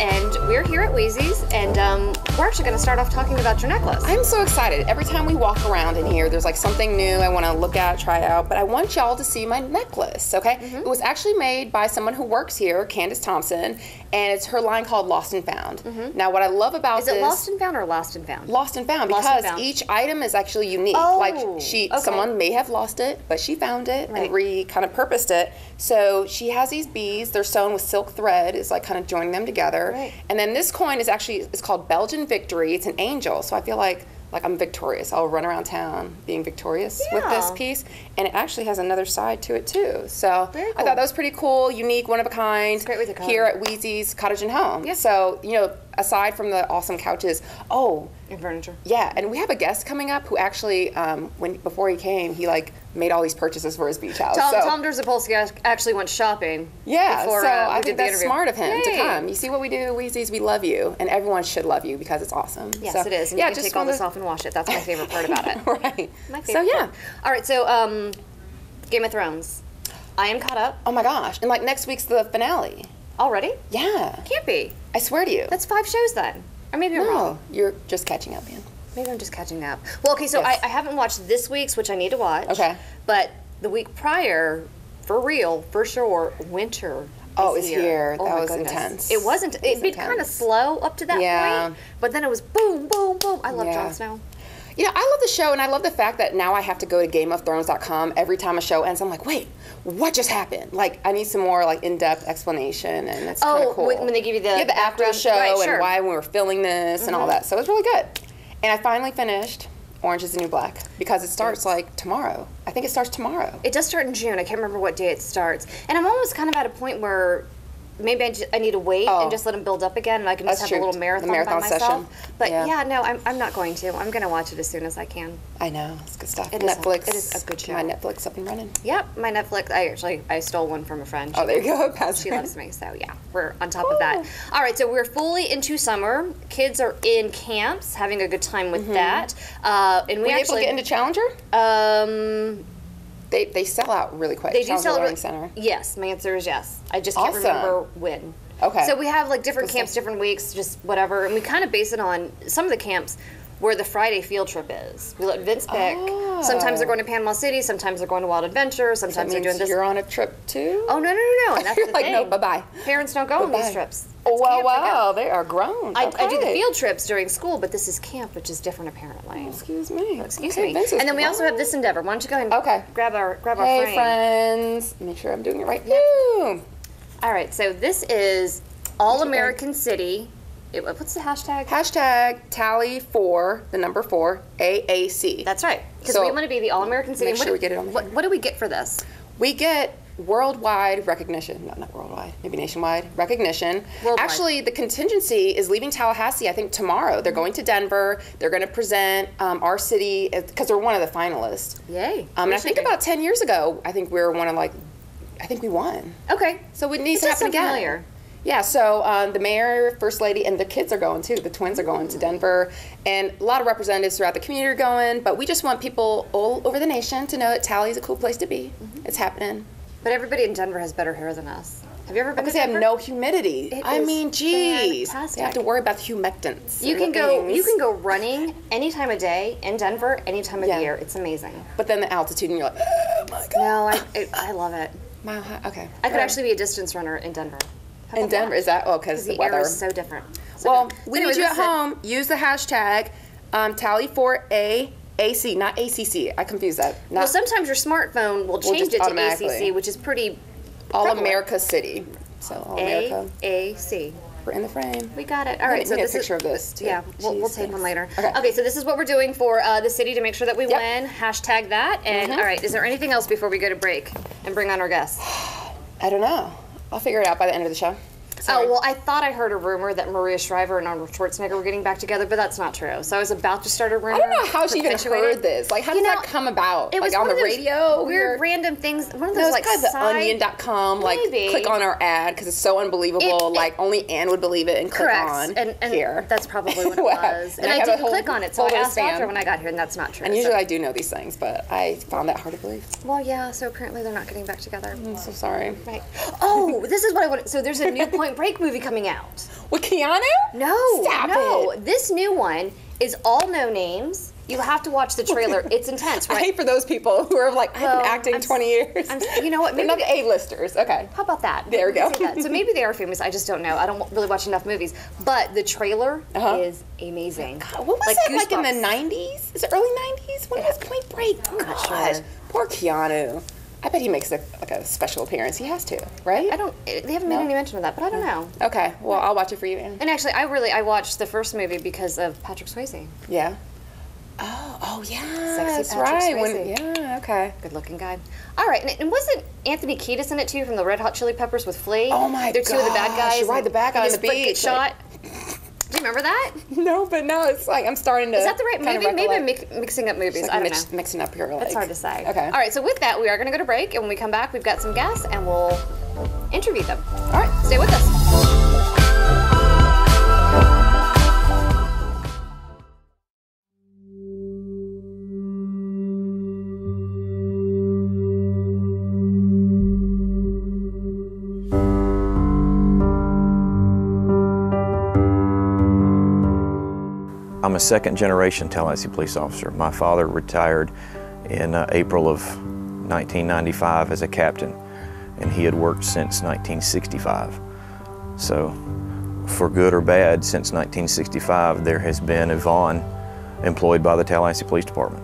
and we're here at Wheezy's, and we're actually going to start off talking about your necklace. I'm so excited. Every time we walk around in here, there's like something new I want to look at, try out, but I want y'all to see my necklace, okay? It was actually made by someone who works here, Candace Thompson, and it's her line called Lost and Found. Now, what I love about Is it Lost and Found or Lost and Found? Lost and Found, Lost and because Found. each item is actually unique. Oh, like okay. someone may have lost it, but she found it Right. and kind of purposed it. So she has these beads. They're sewn with silk thread. It's like kind of joining them together. Right. And then this coin is actually, it's called Belgian Victory. It's an angel. So I feel like I'm victorious. I'll run around town being victorious with this Yeah. piece. And it actually has another side to it too. So Very I cool. thought that was pretty cool, unique, one of a kind. It's great with the color. Here at Wheezy's Cottage and Home. Yeah. So, you know, aside from the awesome couches, And furniture. yeah, and we have a guest coming up who actually, before he came, he like made all these purchases for his beach house. Tom Derzapolsky actually went shopping. Yeah, before, so we I did think the that's interview. smart of him to Yay. come. You see what we do, Wheezy's, we love you, and everyone should love you because it's awesome. Yes, So, it is. And yeah, you can just take all this wanted- off and wash it. That's my favorite part about it. Right. My So favorite yeah. part. All right, so Game of Thrones. I am caught up Oh my gosh, and like next week's the finale. already. Yeah, Can't be. I swear to you. That's 5 shows then. Or maybe I'm wrong. No, you're just catching up, man. Maybe I'm just catching up. Well, okay, so Yes. I haven't watched this week's, which I need to watch. Okay. But the week prior, for real, for sure, winter. Oh, is it's here. Oh That my was goodness. intense. It wasn't. It'd been kind of intense. slow up to that Yeah. point, but then it was boom, boom, boom. I love Yeah. Jon Snow. You know, I love the show, and I love the fact that now I have to go to GameOfThrones.com every time a show ends. I'm like, wait, what just happened? Like, I need some more like in-depth explanation, and it's kind of cool. when they give you the the after background- show right, and sure. why we were filming this and all that. So it's really good. And I finally finished Orange Is the New Black because it starts like tomorrow. I think it starts tomorrow. It does start in June. I can't remember what day it starts. And I'm almost kind of at a point where maybe I need to wait and just let them build up again, and I can just That's have a true. little marathon, The marathon by myself. session. But Yeah. yeah, no, I'm not going to. I'm going to watch it as soon as I can. I know, it's good stuff. It is a- Netflix. it is a good show. My Netflix up and running. Yep, my Netflix. I stole one from a friend. Oh, there you go. Pass She it. loves me, so yeah, we're on top of that. All right, so we're fully into summer. Kids are in camps, having a good time with that. And we Were you able actually to get into Challenger? um, They sell out really quick. they do Challenger sell Learning it. Center. Yes, my answer is yes. I just can't Awesome. remember when. Okay. So we have like different Good camps, stuff. different weeks, just whatever, and we kind of base it on some of the camps where the Friday field trip is. We let Vince pick. Oh. Sometimes they're going to Panama City. Sometimes they're going to Wild Adventure. That Sometimes they're means doing this. you're on a trip too? Oh no! And that's You're the like, thing. no, bye-bye. Parents don't go on these Bye-bye. trips. Oh, It's wow, camp, they go. wow, they are grown. I do the Okay. field trips during school, but this is camp, which is different apparently. Excuse me. Excuse Okay, me. Vince is And then we also have grown. this endeavor. Why don't you go ahead and Okay. grab our Hey, frame. friends. Make sure I'm doing it right. Boom. All right, so this is All American City. What's the hashtag? Hashtag tally4, the number 4, AAC. That's right. Because So, we want to be the All American City. make What sure do- we get it on the what, frame. what do we get for this? We get worldwide recognition. No, not worldwide. Maybe nationwide recognition. Worldwide. Actually, the contingency is leaving Tallahassee, I think, tomorrow. They're going to Denver. They're going to present our city because they're one of the finalists. Yay. And We I should think be. about 10 years ago, I think we were one of I think we won. Okay. So it needs It to does happen sound again. familiar. Yeah, so the mayor, first lady, and the kids are going too. The twins are going to Denver, and a lot of representatives throughout the community are going. But we just want people all over the nation to know that Tally is a cool place to be. It's happening. But everybody in Denver has better hair than us. Have you ever been Because to they have Denver? no humidity. It I is mean, geez, fantastic. they have to worry about the humectants. You and can the go. things. You can go running any time of day in Denver, any time of Yeah. year. It's amazing. But then the altitude, and you're like, oh my god. No, I love it. Mile high. Okay. I could actually be a distance runner in Denver. How In about that? Denver, is that? Oh, because The the weather. air is so different. So Well, different. we So need you anyways, at home. Use the hashtag tally4AAC, not ACC. I confuse that. Not Well, sometimes your smartphone will change just it to automatically. ACC, which is pretty All prevalent. America City. So All America. AAC. We're in the frame. We got it. All right. We need a this picture is, of this, too. Yeah, we'll Jeez, take one thanks. later. Okay. So this is what we're doing for the city to make sure that we Yep. win. Hashtag that. And all right, is there anything else before we go to break and bring on our guests? I don't know. I'll figure it out by the end of the show. Sorry. Oh, well, I thought I heard a rumor that Maria Shriver and Arnold Schwarzenegger were getting back together, but that's not true. So I was about to start a rumor. I don't know how she even perpetuated. heard this. Like, how You does know, that come about? It was like on one the of those radio? weird Or- random things. One of No, those it's like kind of the side... onion.com, like Maybe. click on our ad because it's so unbelievable. It- like only Ann would believe it and click Correct. on and here. that's probably what it Wow. was. And And I I have a didn't whole click on it, so I folder asked stamp. after when I got here, and that's not true. And So- usually I do know these things, but I found that hard to believe. Well, yeah, so apparently they're not getting back together. I'm so sorry. Right. Oh, this is what I wanted. So there's a new point Point Break movie coming out. With Keanu? No, Stop no. it. This new one is all no names. You have to watch the trailer. It's intense, I right? hate for those people who are like, I've been acting 20 years. You know what? They're Maybe not A-listers. Okay. How about that? There we go. Say that. So maybe they are famous. I just don't know. I don't really watch enough movies. But the trailer is amazing. God, what was that, like in the 90s? Is it early 90s? When was Point Break? Oh, I'm not gosh. sure. Poor Keanu. I bet he makes a special appearance. He has to, right? They haven't made any mention of that, but I don't know. Okay, well, I'll watch it for you, Ann. And actually, I watched the first movie because of Patrick Swayze. Yeah. Oh yeah, Sexy that's Patrick right. Swayze. Yeah, okay. Good-looking guy. All right, and wasn't Anthony Kiedis in it too from the Red Hot Chili Peppers with Flea? Oh my They're two of the bad guys. You're right, the bad guy on his the foot beach. gets shot. Do you remember that? No, but now it's like I'm starting to. Is that the right kind movie? of Maybe I'm recollect. mixing up movies. Like I don't know. mixing up here. It's hard to say. Okay. All right, so with that, we are going to go to break, and when we come back, we've got some guests, and we'll interview them. All right. Stay with us. I'm a second-generation Tallahassee police officer. My father retired in April of 1995 as a captain, and he had worked since 1965. So, for good or bad, since 1965, there has been a Vaughn employed by the Tallahassee Police Department.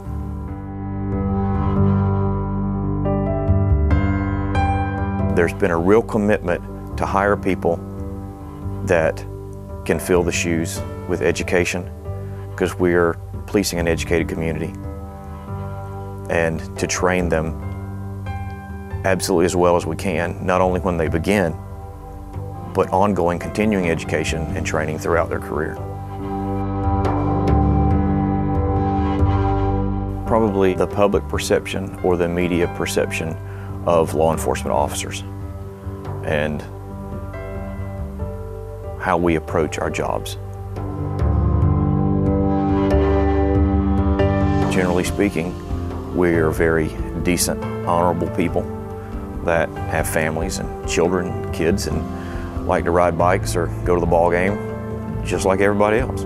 There's been a real commitment to hire people that can fill the shoes with education, because we are policing an educated community, and to train them absolutely as well as we can, not only when they begin, but ongoing continuing education and training throughout their career. Probably the public perception or the media perception of law enforcement officers and how we approach our jobs. Generally speaking, we're very decent, honorable people that have families and children, kids, and like to ride bikes or go to the ball game just like everybody else.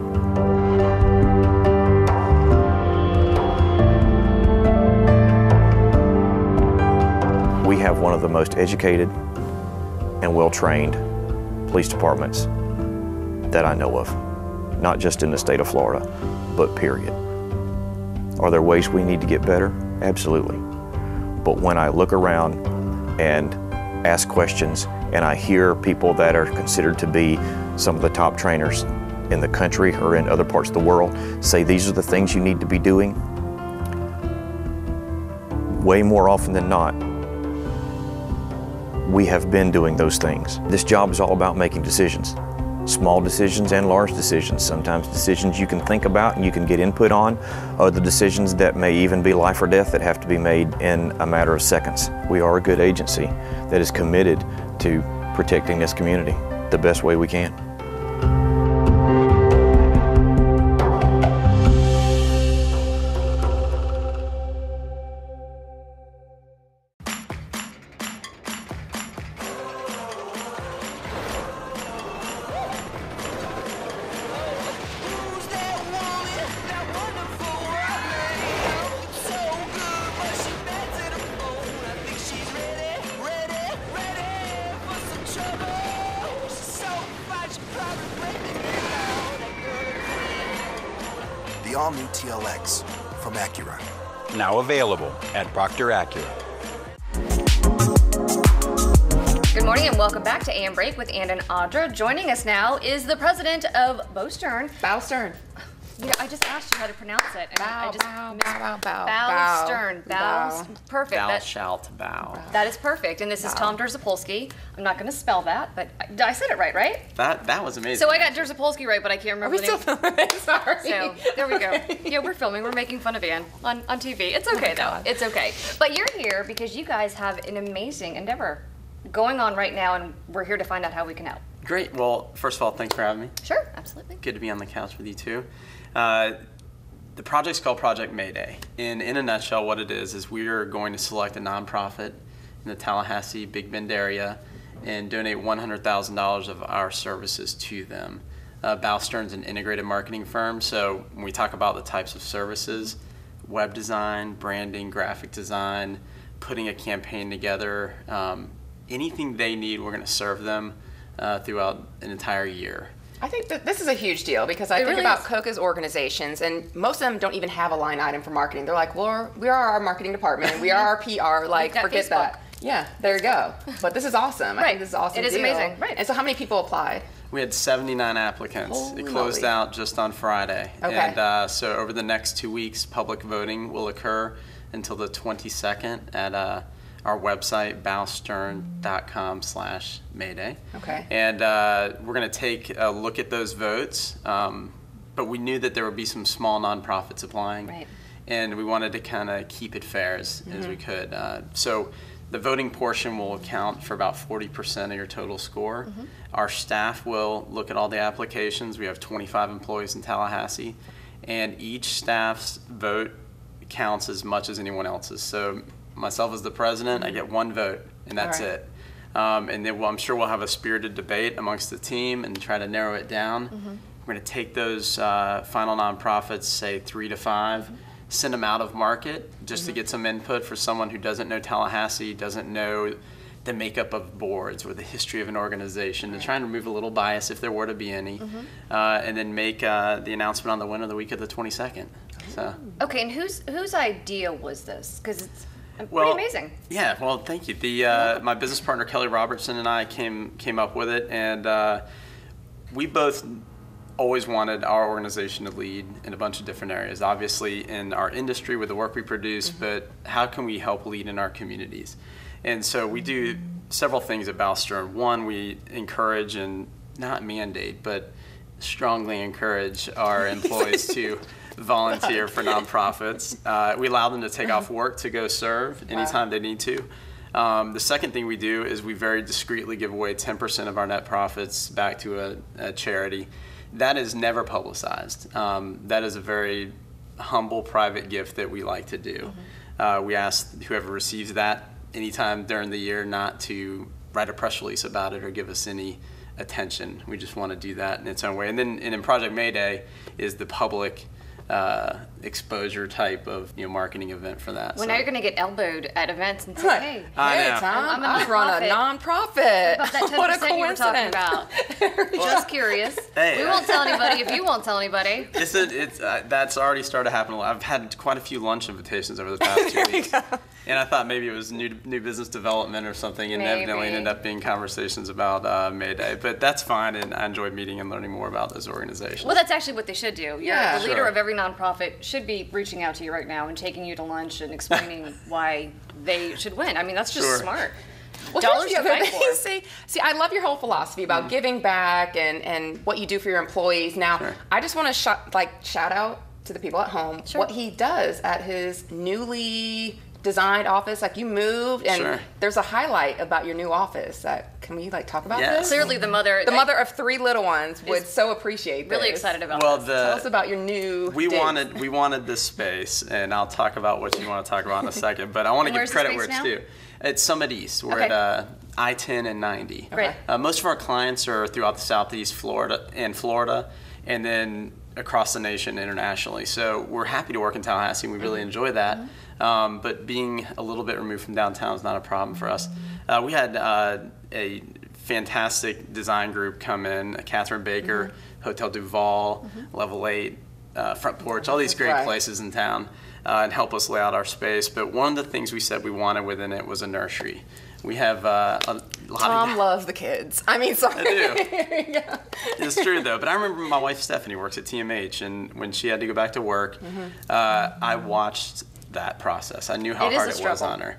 We have one of the most educated and well-trained police departments that I know of, not just in the state of Florida, but period. Are there ways we need to get better? Absolutely. But when I look around and ask questions and I hear people that are considered to be some of the top trainers in the country or in other parts of the world say these are the things you need to be doing, way more often than not, we have been doing those things. This job is all about making decisions. Small decisions and large decisions. Sometimes decisions you can think about and you can get input on, other decisions that may even be life or death that have to be made in a matter of seconds. We are a good agency that is committed to protecting this community the best way we can. The all-new TLX from Acura. Now available at Proctor Acura. Good morning and welcome back to AM Break with Ann and Audra. Joining us now is the president of Bow Stern. Bow Stern. You know, I just asked you how to pronounce it. And I just Bow. Bow Stern. Bow. Perfect. Thou shalt bow. That is perfect. And this is Tom Derzapolsky. I'm not going to spell that, but I said it right? That was amazing. So I got Derzapolsky right, but I can't remember the name. Sorry. So there we go. Yeah, we're filming. We're making fun of Ann on TV. It's okay, though. It's okay. But you're here because you guys have an amazing endeavor going on right now, and we're here to find out how we can help. Great. Well, first of all, thanks for having me. Sure, absolutely. Good to be on the couch with you too. The project's called Project Mayday. In a nutshell, what it is we are going to select a nonprofit in the Tallahassee, Big Bend area and donate $100,000 of our services to them. Bow Stern's an integrated marketing firm, so when we talk about the types of services, web design, branding, graphic design, putting a campaign together, anything they need, we're going to serve them throughout an entire year. I think that this is a huge deal because I think really about is. COCA's organizations, and most of them don't even have a line item for marketing. They're like, well, we are our marketing department, we are our PR, like, got forget Facebook. that. Yeah, there you go. But this is awesome. I Right. think this is an awesome It is deal. amazing. Right. And so how many people applied? We had 79 applicants. Holy It closed moly. out just on Friday. Okay. And so over the next 2 weeks, public voting will occur until the 22nd at our website, bowstern.com/Mayday. Okay. And we're going to take a look at those votes. But we knew that there would be some small nonprofits applying. Right. And we wanted to kind of keep it fair as we could. So the voting portion will account for about 40% of your total score. Our staff will look at all the applications. We have 25 employees in Tallahassee, and each staff's vote counts as much as anyone else's. So myself as the president, I get one vote, and that's All right. it. And then I'm sure we'll have a spirited debate amongst the team and try to narrow it down. We're going to take those final nonprofits, say 3 to 5, send them out of market just to get some input for someone who doesn't know Tallahassee, doesn't know the makeup of boards or the history of an organization, to try and remove a little bias if there were to be any, and then make the announcement on the winner the week of the 22nd. So. Okay, and whose idea was this? Because it's pretty Well, amazing. Yeah, well, thank you. My business partner Kelly Robertson and I came up with it, and we both always wanted our organization to lead in a bunch of different areas. Obviously, in our industry with the work we produce, but how can we help lead in our communities? And so we do several things at Bow Stern. One, we encourage and not mandate, but strongly encourage our employees to volunteer for nonprofits. We allow them to take off work to go serve anytime they need to. The second thing we do is we very discreetly give away 10% of our net profits back to a charity. That is never publicized. That is a very humble, private gift that we like to do. We ask whoever receives that anytime during the year not to write a press release about it or give us any attention. We just want to do that in its own way. And then in Project Mayday is the public exposure type of marketing event for that. Well, So- now you're going to get elbowed at events and say, hey, I Hey, know. Tom, I'm a I run a nonprofit. about that 10% What a you were talking coincidence. about. Just curious. Hey. We won't tell anybody if you won't tell anybody. That's already started happening. I've had quite a few lunch invitations over the past 2 weeks, and I thought maybe it was new business development or something, and evidently it Maybe. ended up being conversations about Mayday. But that's fine, and I enjoyed meeting and learning more about those organizations. Well, that's actually what they should do. Yeah. The leader Sure. of every nonprofit should be reaching out to you right now and taking you to lunch and explaining why they should win. I mean, that's just Sure. smart. Well, Dollars here's to the other fight thing. for. See, I love your whole philosophy about giving back and what you do for your employees. Now, Sure. I just want to shout out to the people at home Sure. what he does at his newly designed office. Like, you moved, and Sure. there's a highlight about your new office. Can we talk about Yes. this? Clearly, the mother. The mother of 3 little ones would so appreciate this. Really excited about Well, this. Tell us about your new. we digs. wanted this space, and I'll talk about what you want to talk about in a second. But I want to give Where's the credit space where it's now? due. It's Summit East. We're Okay. at I-10 and 90. Great. Most of our clients are throughout the Southeast Florida, and then across the nation internationally. So we're happy to work in Tallahassee. We really enjoy that. But being a little bit removed from downtown is not a problem for us. We had a fantastic design group come in, Catherine Baker, Hotel Duval, Level 8, Front Porch, all these great Right. places in town, and help us lay out our space. But one of the things we said we wanted within it was a nursery. We have a lot Tom of... loves the kids. I mean, sorry. I do. It's true though. But I remember my wife Stephanie works at TMH, and when she had to go back to work, I watched that process. I knew how It is hard a it was struggle. on her.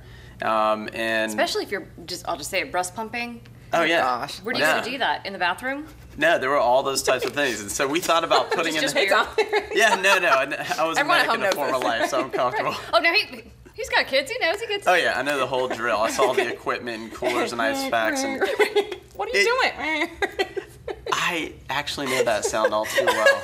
And Especially if you're I'll just say it, breast pumping. oh yeah, gosh. Where do you Yeah. go to do that? In the bathroom? No, there were all those types of things, and so we thought about putting in. Just Hey, weird. Tom. Yeah, no, I was a Everyone at medic home in a knows former this. life, so I'm comfortable. Oh, no, he's got kids. He knows. He gets. Oh yeah, I know the whole drill. I saw the equipment and coolers and ice packs, and What are you doing? I actually know that sound all too well.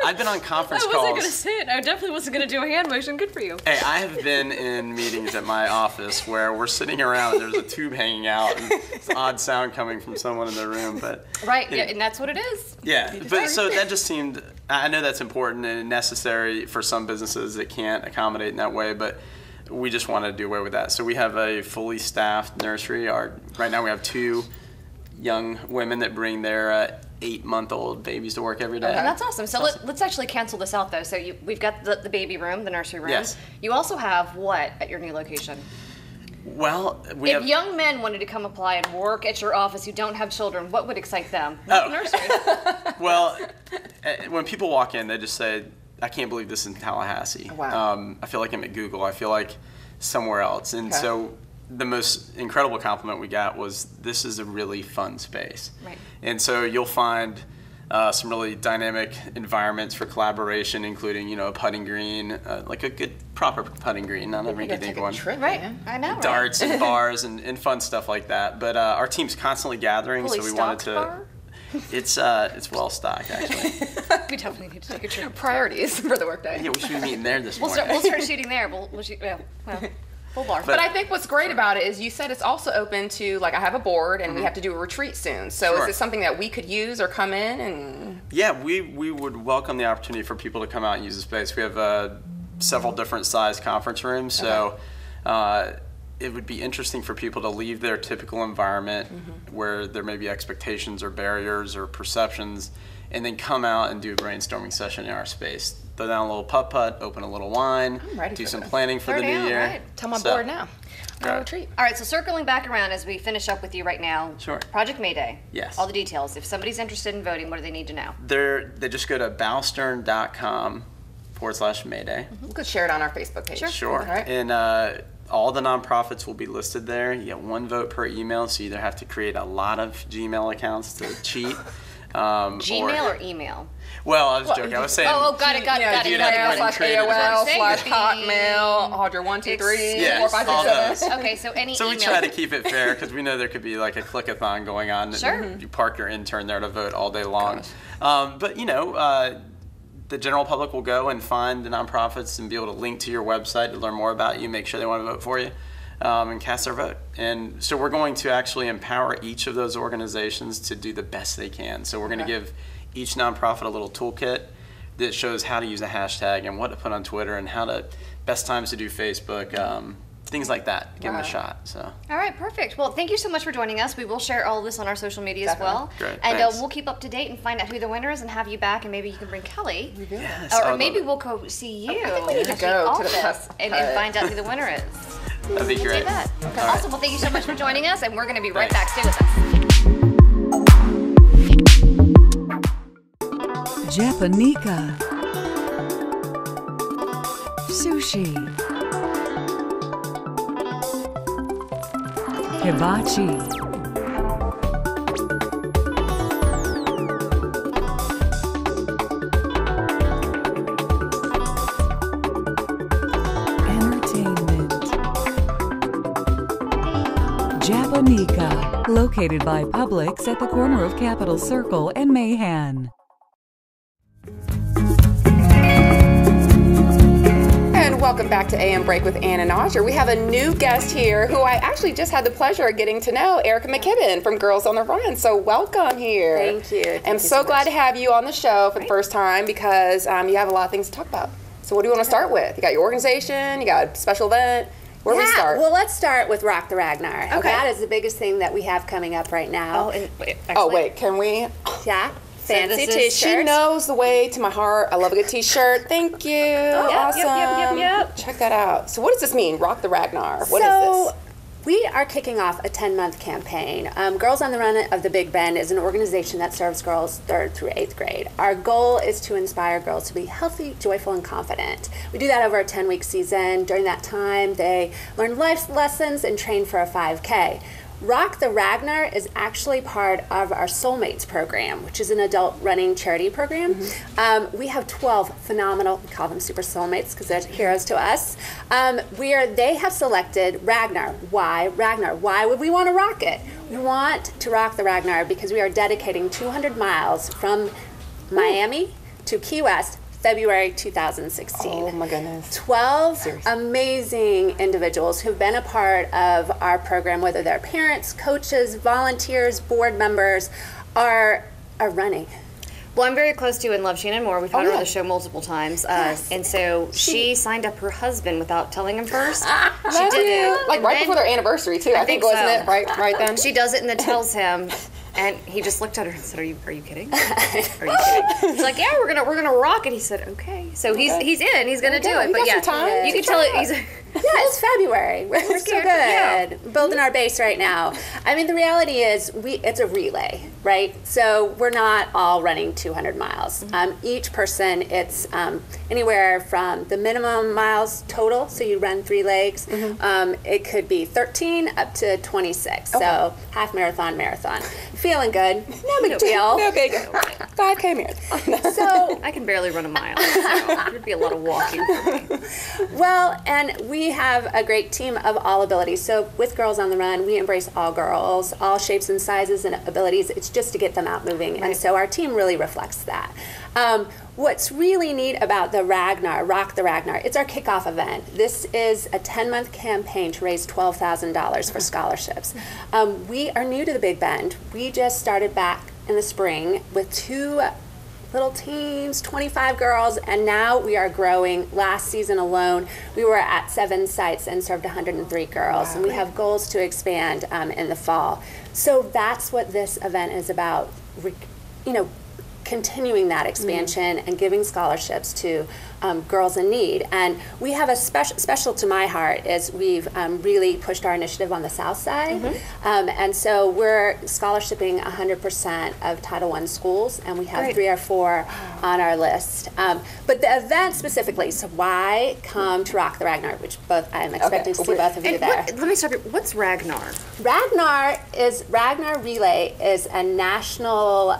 I've been on conference I calls. wasn't going to say it. I definitely wasn't going to do a hand motion. Good for you. Hey, I have been in meetings at my office where we're sitting around and there's a tube hanging out and it's odd sound coming from someone in the room, but Right, you yeah, know, and that's what it is. yeah. But so that just seemed. I know that's important and necessary for some businesses that can't accommodate in that way, but we just wanted to do away with that. So we have a fully staffed nursery. Right now we have 2 young women that bring their 8-month-old babies to work every day. And that's awesome. So let's actually cancel this out, though. So we've got the baby room, the nursery room. Yes. You also have what at your new location? Well, we If have. young men wanted to come apply and work at your office who don't have children, what would excite them? Oh. The nursery. Well, when people walk in, they just say, "I can't believe this is in Tallahassee." Wow. I feel like I'm at Google. I feel like somewhere else. And Okay. so the most incredible compliment we got was, "This is a really fun space." Right. And so you'll find some really dynamic environments for collaboration, including a putting green, like a good proper putting green, not a rinky-dink one. Right. I know. Right? Darts and bars and fun stuff like that. But our team's constantly gathering, Fully so we wanted stocked to. bar? It's well stocked actually. We definitely need to take a trip. Priorities for the workday. Yeah, we should be meeting there this We'll morning. start shooting there. We'll shoot. Yeah, well, full bar. But I think what's great about it is you said it's also open to, like, I have a board and we have to do a retreat soon. So is Sure. this something that we could use or come in and? Yeah, we would welcome the opportunity for people to come out and use the space. We have several different size conference rooms, so it would be interesting for people to leave their typical environment where there may be expectations or barriers or perceptions, and then come out and do a brainstorming session in our space. Throw down a little putt-putt, open a little wine, I'm ready do for some this. planning for Throw the new down, year. right. Tell my So- board now. Go Right. retreat. All right, so circling back around as we finish up with you right now. Sure. Project Mayday. Yes. All the details. If somebody's interested in voting, what do they need to know? They just go to bowstern.com/Mayday. We could share it on our Facebook page. Sure. All right. And all the nonprofits will be listed there. You get 1 vote per email, so you either have to create a lot of Gmail accounts to cheat. Gmail or email? Well, I was joking. I was saying. Oh, got it. you'd have to bring Slash creative AOL Say slash you're being Hotmail, Audra123, Yes, 4, 5, 6, all 7. those. Okay, so any So we email. try to keep it fair because we know there could be like a click-a-thon going on. Sure. You park your intern there to vote all day long. But the general public will go and find the nonprofits and be able to link to your website to learn more about you, make sure they want to vote for you, and cast their vote. And so we're going to actually empower each of those organizations to do the best they can. So we're going to give each nonprofit a little toolkit that shows how to use a hashtag and what to put on Twitter and how to best times to do Facebook, things like that. Give them a shot. So. All right, perfect. Well, thank you so much for joining us. We will share all of this on our social media as well. Great, And thanks. we'll keep up to date and find out who the winner is and have you back, and maybe you can bring Kelly. Yes, Or I'd maybe love we'll go see you. I think we need to at the go to the office press and hut. find out who the winner is. That'd be We'll great. do that. All right. Awesome. Well, thank you so much for joining us, and we're going to be right Thanks. back. Stay with us. Japanica. Sushi. Hibachi. Entertainment. Japanica, located by Publix at the corner of Capitol Circle and Mahan. And welcome back to AM Break with Ann and Audra. We have a new guest here who I actually just had the pleasure of getting to know, Erica McKibben from Girls on the Run. So welcome here. Thank you. Thank I'm you so so glad much. to have you on the show for the first time because you have a lot of things to talk about. So what do you want to start with? You got your organization, you got a special event. Where do we start? Well, let's start with Rock the Ragnar. Okay. That is the biggest thing that we have coming up right now. Oh, wait, can we? Yeah. Fancy this is- She t-shirts. knows the way to my heart. I love a good t-shirt. Thank you. Awesome. yep. Check that out. So what does this mean, Rock the Ragnar? What is So this? we are kicking off a 10-month campaign. Girls on the Run of the Big Bend is an organization that serves girls 3rd through 8th grade. Our goal is to inspire girls to be healthy, joyful, and confident. We do that over a 10-week season. During that time, they learn life lessons and train for a 5K. Rock the Ragnar is actually part of our Soulmates program, which is an adult running charity program. We have 12 phenomenal, we call them super soulmates because they're heroes to us. They have selected Ragnar. Why Ragnar? Why would we want to rock it? We want to rock the Ragnar because we are dedicating 200 miles from Miami to Key West, February 2016. Oh my goodness. 12 Seriously. amazing individuals who've been a part of our program, whether they're parents, coaches, volunteers, board members, are running. Well, I'm very close to and love Shannon Moore. We've had her on yeah. the show multiple times. Yes. And so she signed up her husband without telling him first. She Love did you. it. Like And right then before their anniversary too. I think think wasn't so. it right then? She does it and then tells him, and he just looked at her and said, "Are you kidding? Are you kidding?" She's like, "Yeah, we're gonna rock it." He said, "Okay." So he's in. He's gonna do Okay, it. you But got yeah, some time you to can tell try it. it He's. Yeah, it's February. We're so scared, good. yeah. Building our base right now. I mean, the reality is it's a relay, right? So we're not all running 200 miles. Each person, it's anywhere from the minimum miles total, so you run 3 legs. It could be 13 up to 26. So half marathon. Feeling good. No big deal. No big 5K marathon. So I can barely run a mile. So it'd be a lot of walking for me. well, and we have a great team of all abilities. So with Girls on the Run, we embrace all girls, all shapes and sizes and abilities. It's just to get them out moving. And so our team really reflects that. What's really neat about the Ragnar, Rock the Ragnar, it's our kickoff event. This is a 10-month campaign to raise $12,000 for scholarships. We are new to the Big Bend. We just started back in the spring with 2 little teams, 25 girls, and now we are growing. Last season alone, we were at 7 sites and served 103 girls, and we have goals to expand in the fall. So that's what this event is about, continuing that expansion and giving scholarships to girls in need. And we have a special to my heart is we've really pushed our initiative on the South Side. And so we're scholarshiping 100% of Title I schools, and we have 3 or 4 on our list. But the event specifically, so why come to Rock the Ragnar, which I'm expecting to see both of you And there. let me stop you. What's Ragnar? Ragnar Relay is a national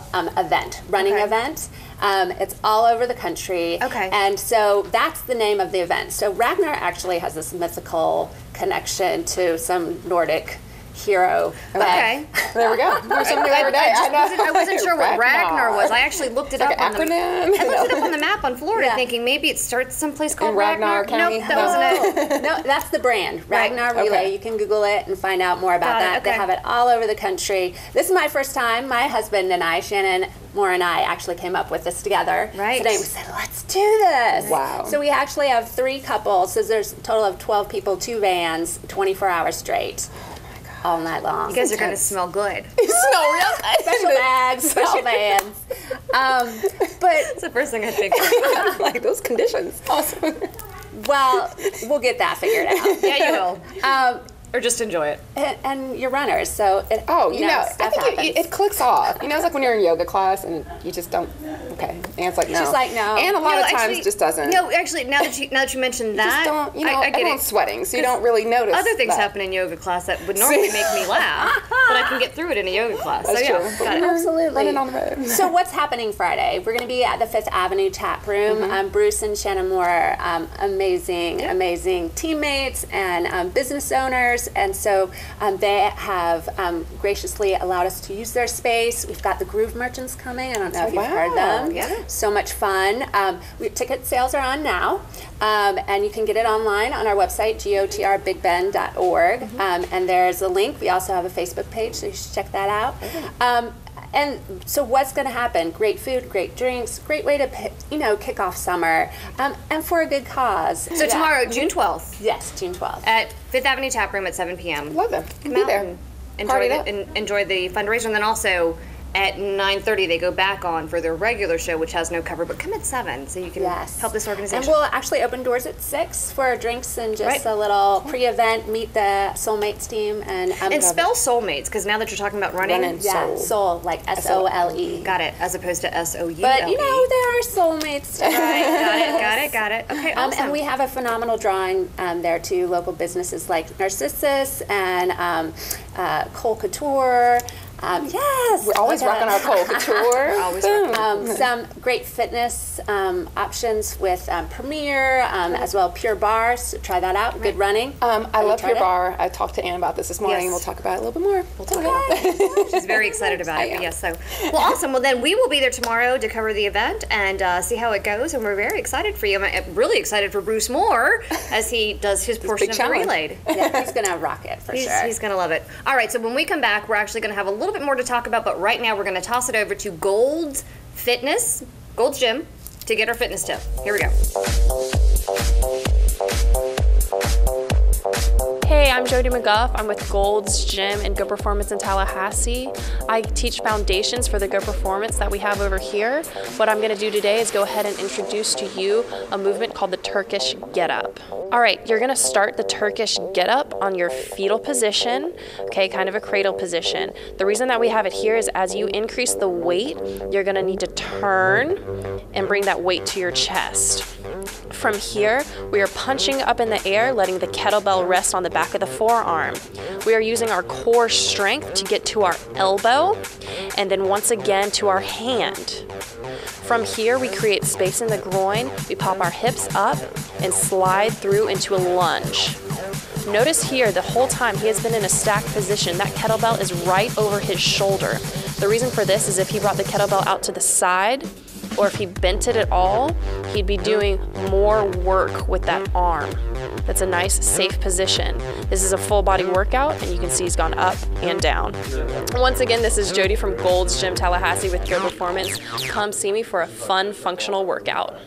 running event. It's all over the country. Okay. And so that's the name of the event. So Ragnar actually has this mythical connection to some Nordic hero. Okay. There we go. Learn something new every day. I wasn't sure what Ragnar was. I actually looked it Like up an on acronym. I looked it up on the map on Florida, Yeah. thinking maybe it starts someplace called Ragnar County? Nope, that wasn't it. No, that's the brand, Ragnar Right. Relay. Okay. You can Google it and find out more about Got it, that. They okay. have it all over the country. This is my first time. My husband and I, Shannon Moore and I, actually came up with this together. Right. Today we said, let's do this. Wow. So we actually have 3 couples. So there's a total of 12 people, 2 vans, 24 hours straight. All night long. You guys are going to smell good. Snow real Special bags, special vans. But That's the first thing I think of. like those conditions. Awesome. well, we'll get that figured out. Yeah, you will. Or just enjoy it. And you're runners, so it, I stuff think happens. it clicks off. It's like when you're in yoga class and you just don't. Okay, and it's like no. She's like, no. And a lot No, of times actually- just doesn't. No, actually, now that you mentioned that, just don't. I get Everyone's it. sweating, so you don't really notice. Other things that. happen in yoga class that would normally make me laugh, but I can get through it in a yoga class. That's so yeah, true. got it. Absolutely. Running on the road. So what's happening Friday? We're going to be at the Fifth Avenue Tap Room. Bruce and Shannon Moore, amazing teammates and business owners, and so they have graciously allowed us to use their space. We've got the Groove Merchants coming. I don't know if you've heard wow. them. Yeah. So much fun. Ticket sales are on now, and you can get it online on our website, gotrbigbend.org. And there's a link. We also have a Facebook page, so you should check that out. And so what's going to happen? Great food, great drinks, great way to kick off summer, and for a good cause. So tomorrow, June 12th, Yes, June 12th. at Fifth Avenue Tap Room at 7 p.m. Love them. Come Be out there. and Partied up. enjoy the fundraiser, and then also at 9:30 they go back on for their regular show, which has no cover, but come at 7 so you can help this organization. And we'll actually open doors at 6 for drinks and just Right. a little pre-event, meet the Soulmates team. And spell soulmates, because now that you're talking about running, yeah, soul, like S-O-L-E. got it, as opposed to S-O-U-L-E. But, there are soulmates too. got it. Okay, awesome. And we have a phenomenal drawing there too. Local businesses like Narcissus and Cole Couture. Yes. We're always rocking our pole couture. Always rocking. Some great fitness options with Premier, as well Pure Barre. So try that out. Good running. I love Pure tried it? Barre. I talked to Ann about this morning. Yes. We'll talk about it a little bit more. We'll talk She's very excited about it. am. But yes, so well, awesome. Well, then we will be there tomorrow to cover the event and see how it goes. And we're very excited for you. I'm really excited for Bruce Moore as he does his portion big of the challenge. relay. Yeah, he's gonna rock it for sure. He's going to love it. All right, so when we come back, we're actually going to have a little bit more to talk about, but right now we're going to toss it over to Gold's Gym, to get our fitness tip. Here we go. Hey, I'm Jody McGuff. I'm with Gold's Gym and Good Performance in Tallahassee. I teach foundations for the Good Performance that we have over here. What I'm going to do today is go ahead and introduce to you a movement called the Turkish Get Up. All right, you're going to start the Turkish Get Up on your fetal position, okay, kind of a cradle position. The reason that we have it here is as you increase the weight, you're going to need to turn and bring that weight to your chest. From here, we are punching up in the air, letting the kettlebell rest on the back of the forearm. We are using our core strength to get to our elbow, and then once again to our hand. From here, we create space in the groin, we pop our hips up, and slide through into a lunge. Notice here, the whole time he has been in a stacked position, that kettlebell is right over his shoulder. The reason for this is if he brought the kettlebell out to the side, or if he bent it at all, he'd be doing more work with that arm. That's a nice, safe position. This is a full body workout, and you can see he's gone up and down. Once again, this is Jody from Gold's Gym Tallahassee with Good Performance. Come see me for a fun, functional workout.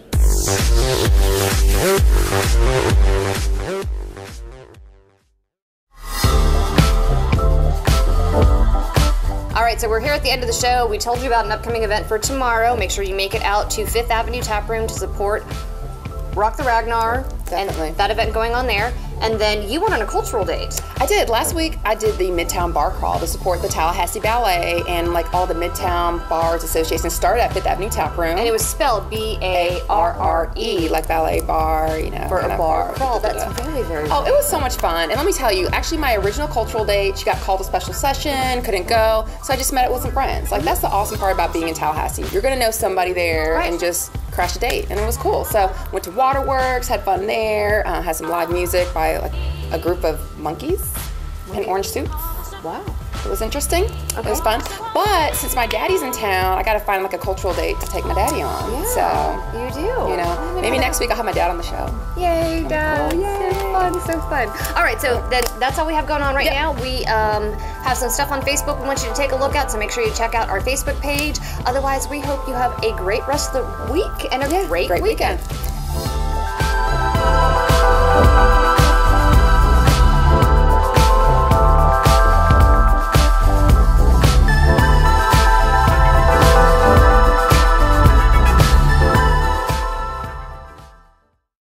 All right, so we're here at the end of the show. We told you about an upcoming event for tomorrow. Make sure you make it out to Fifth Avenue Tap Room to support Rock the Ragnar. Definitely. And that event going on there. And then you went on a cultural date. I did. Last week, I did the Midtown Bar Crawl to support the Tallahassee Ballet, and like all the Midtown Bars Association started at Fifth Avenue Tap Room. And it was spelled B-A-R-R-E. like ballet bar, you know. For a kind of bar crawl. That's very, very Oh, it was so much fun. And let me tell you, actually my original cultural date, she got called a special session, couldn't go, so I just met up with some friends. Like, that's the awesome part about being in Tallahassee. You're gonna know somebody there and just crash a date, and it was cool. So went to Waterworks, had fun there, had some live music by like a group of monkeys in orange suits. Wow. It was interesting. It was fun. But since my daddy's in town, I gotta find like a cultural date to take my daddy on. Yeah, so you do. You know, maybe next week I'll have my dad on the show. Yay, Dad. Cool. Yay. So fun, so fun. All right, so then that's all we have going on right now. We have some stuff on Facebook we want you to take a look at, so make sure you check out our Facebook page. Otherwise, we hope you have a great rest of the week and a great weekend.